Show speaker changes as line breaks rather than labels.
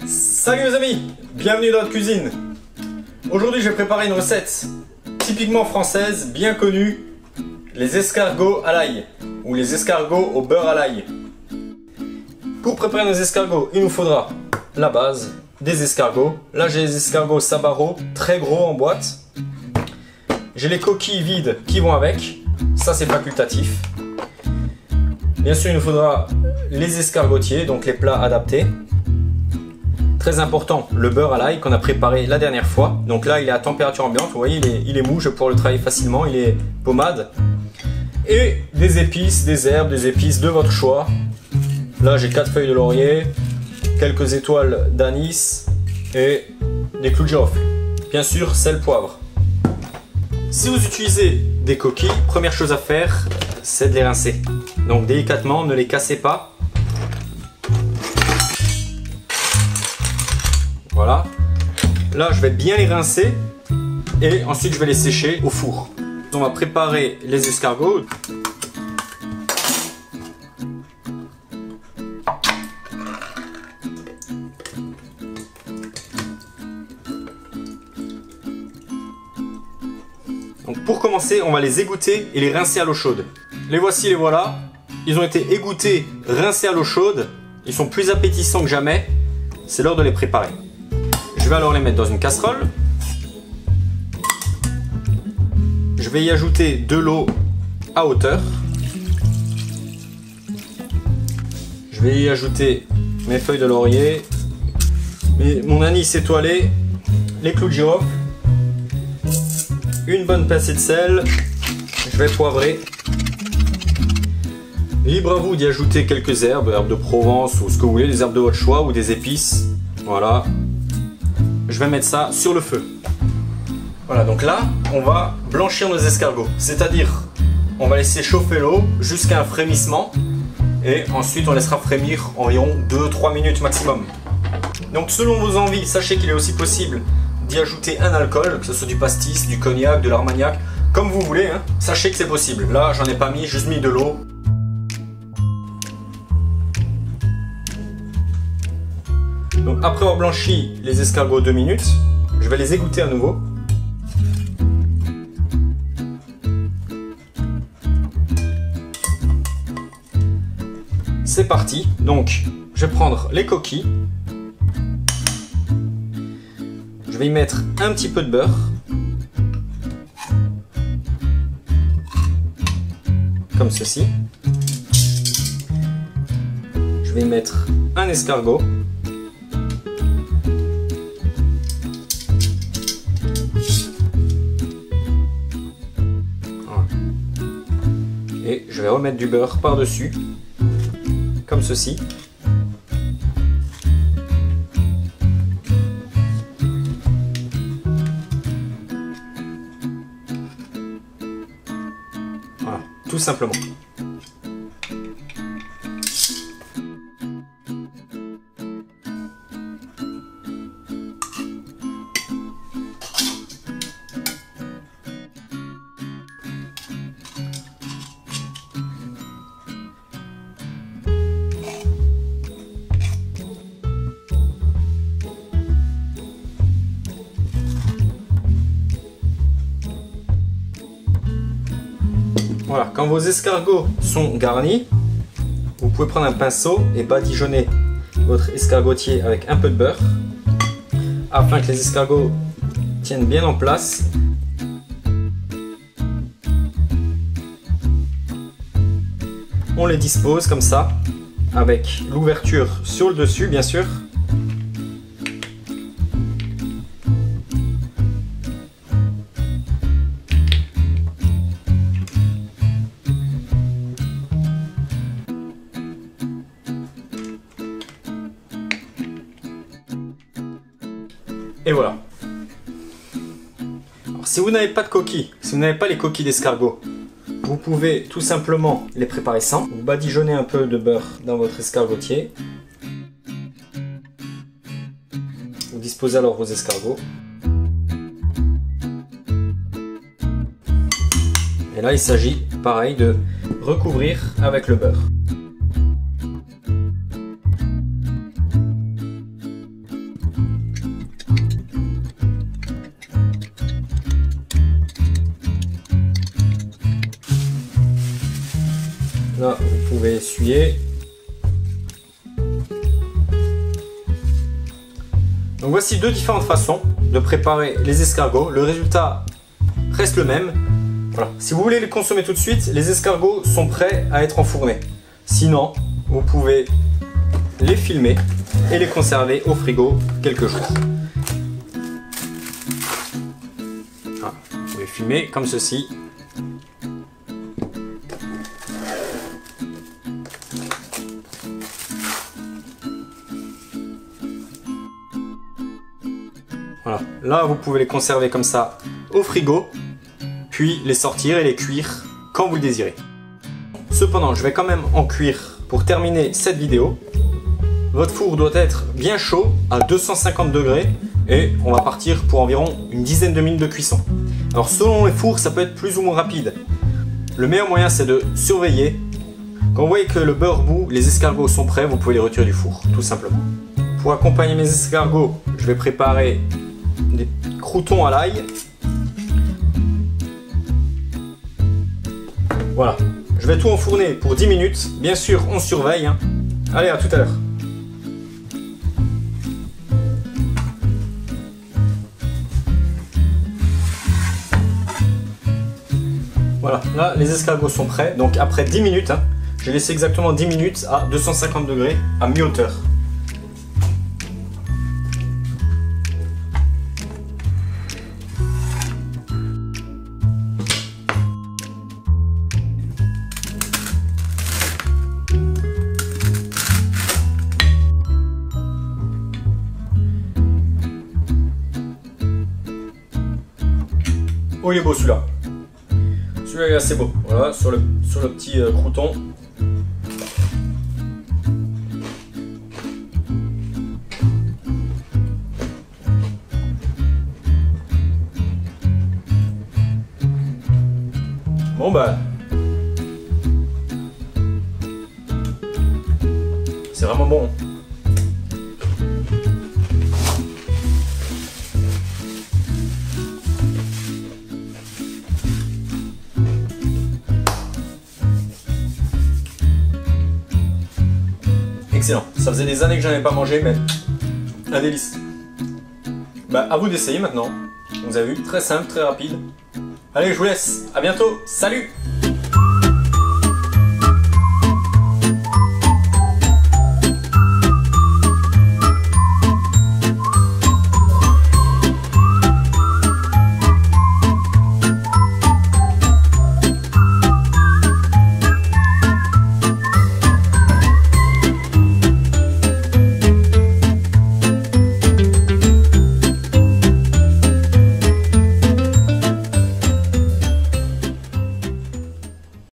Salut les amis, bienvenue dans notre cuisine. Aujourd'hui je vais préparer une recette typiquement française, bien connue, les escargots à l'ail ou les escargots au beurre à l'ail. Pour préparer nos escargots, il nous faudra la base, des escargots. Là j'ai les escargots Sabaro, très gros en boîte. J'ai les coquilles vides qui vont avec, ça c'est facultatif. Bien sûr il nous faudra les escargotiers, donc les plats adaptés. Très important, le beurre à l'ail qu'on a préparé la dernière fois. Donc là, il est à température ambiante. Vous voyez, il est mou, je vais pouvoir le travailler facilement. Il est pommade. Et des épices, des herbes, des épices de votre choix. Là, j'ai 4 feuilles de laurier, quelques étoiles d'anis et des clous de girofle. Bien sûr, sel, poivre. Si vous utilisez des coquilles, première chose à faire, c'est de les rincer. Donc délicatement, ne les cassez pas. Voilà, là je vais bien les rincer et ensuite je vais les sécher au four. On va préparer les escargots. Donc pour commencer, on va les égoutter et les rincer à l'eau chaude. Les voici, les voilà. Ils ont été égouttés, rincés à l'eau chaude. Ils sont plus appétissants que jamais. C'est l'heure de les préparer. Je vais alors les mettre dans une casserole. Je vais y ajouter de l'eau à hauteur. Je vais y ajouter mes feuilles de laurier, mon anis étoilé, les clous de girofle, une bonne pincée de sel. Je vais poivrer. Libre à vous d'y ajouter quelques herbes, herbes de Provence ou ce que vous voulez, des herbes de votre choix ou des épices. Voilà. Je vais mettre ça sur le feu. Voilà, donc là, on va blanchir nos escargots. C'est-à-dire, on va laisser chauffer l'eau jusqu'à un frémissement. Et ensuite, on laissera frémir environ 2-3 minutes maximum. Donc, selon vos envies, sachez qu'il est aussi possible d'y ajouter un alcool, que ce soit du pastis, du cognac, de l'armagnac, comme vous voulez. Hein. Sachez que c'est possible. Là, j'en ai pas mis, juste mis de l'eau. Donc après avoir blanchi les escargots 2 minutes, je vais les égoutter à nouveau. C'est parti. Donc je vais prendre les coquilles. Je vais y mettre un petit peu de beurre. Comme ceci. Je vais y mettre un escargot. Et je vais remettre du beurre par-dessus, comme ceci. Voilà, tout simplement. Voilà, quand vos escargots sont garnis, vous pouvez prendre un pinceau et badigeonner votre escargotier avec un peu de beurre afin que les escargots tiennent bien en place. On les dispose comme ça, avec l'ouverture sur le dessus bien sûr. Et voilà. Alors, si vous n'avez pas de coquilles, si vous n'avez pas les coquilles d'escargot, vous pouvez tout simplement les préparer sans. Vous badigeonnez un peu de beurre dans votre escargotier. Vous disposez alors vos escargots. Et là, il s'agit, pareil, de recouvrir avec le beurre. vais essuyer. Donc voici deux différentes façons de préparer les escargots. Le résultat reste le même. Voilà. Si vous voulez les consommer tout de suite, les escargots sont prêts à être enfournés. Sinon, vous pouvez les filmer et les conserver au frigo quelques jours. Voilà. Vous pouvez filmer comme ceci. Voilà. Là, vous pouvez les conserver comme ça au frigo, puis les sortir et les cuire quand vous le désirez. Cependant, je vais quand même en cuire pour terminer cette vidéo. Votre four doit être bien chaud à 250 degrés et on va partir pour environ une dizaine de minutes de cuisson. Alors selon les fours, ça peut être plus ou moins rapide. Le meilleur moyen, c'est de surveiller. Quand vous voyez que le beurre bout, les escargots sont prêts, vous pouvez les retirer du four, tout simplement. Pour accompagner mes escargots, je vais préparer des croûtons à l'ail. Voilà, je vais tout enfourner pour 10 minutes. Bien sûr, on surveille. Allez, à tout à l'heure. Voilà, là, les escargots sont prêts. Donc après 10 minutes, j'ai laissé exactement 10 minutes à 250 degrés à mi-hauteur. Oh, il est beau celui-là. Celui-là est assez beau. Voilà, sur le petit crouton. Bon bah, c'est vraiment bon. Excellent. Ça faisait des années que j'en avais pas mangé, mais un délice. Bah, à vous d'essayer maintenant. Vous avez vu, très simple, très rapide. Allez, je vous laisse. À bientôt. Salut!